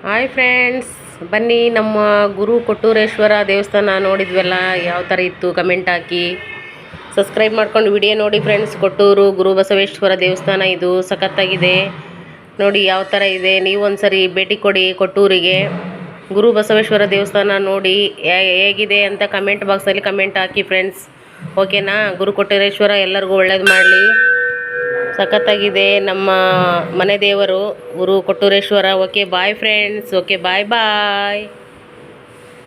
Hi friends, ಬನ್ನಿ ನಮ್ಮ ಗುರು ಕೊಟ್ಟೂರೇಶ್ವರ ದೇವಸ್ಥಾನ ನೋಡಿದ್ವಲ್ಲ, ಯಾವ ಥರ ಇತ್ತು ಕಮೆಂಟ್ ಹಾಕಿ. ಸಬ್ಸ್ಕ್ರೈಬ್ ಮಾಡ್ಕೊಂಡು ವಿಡಿಯೋ ನೋಡಿ ಫ್ರೆಂಡ್ಸ್. ಕೊಟ್ಟೂರು ಗುರು ಬಸವೇಶ್ವರ ದೇವಸ್ಥಾನ ಇದು ಸಖತ್ತಾಗಿದೆ ನೋಡಿ, ಯಾವ ಥರ ಇದೆ. ನೀವು ಒಂದ್ಸರಿ ಭೇಟಿ ಕೊಡಿ ಕೊಟ್ಟೂರಿಗೆ. ಗುರು ಬಸವೇಶ್ವರ ದೇವಸ್ಥಾನ ನೋಡಿ ಹೇಗಿದೆ ಅಂತ ಕಮೆಂಟ್ ಬಾಕ್ಸಲ್ಲಿ ಕಮೆಂಟ್ ಹಾಕಿ ಫ್ರೆಂಡ್ಸ್. ಓಕೆನಾ? ಗುರು ಕೊಟ್ಟೂರೇಶ್ವರ ಎಲ್ಲರಿಗೂ ಒಳ್ಳೇದು ಮಾಡಲಿ. ಸಖತ್ತಾಗಿದೆ ನಮ್ಮ ಮನೆ ದೇವರು Guru Kottureshwara. Okay bye friends. Okay bye ಬಾಯ್.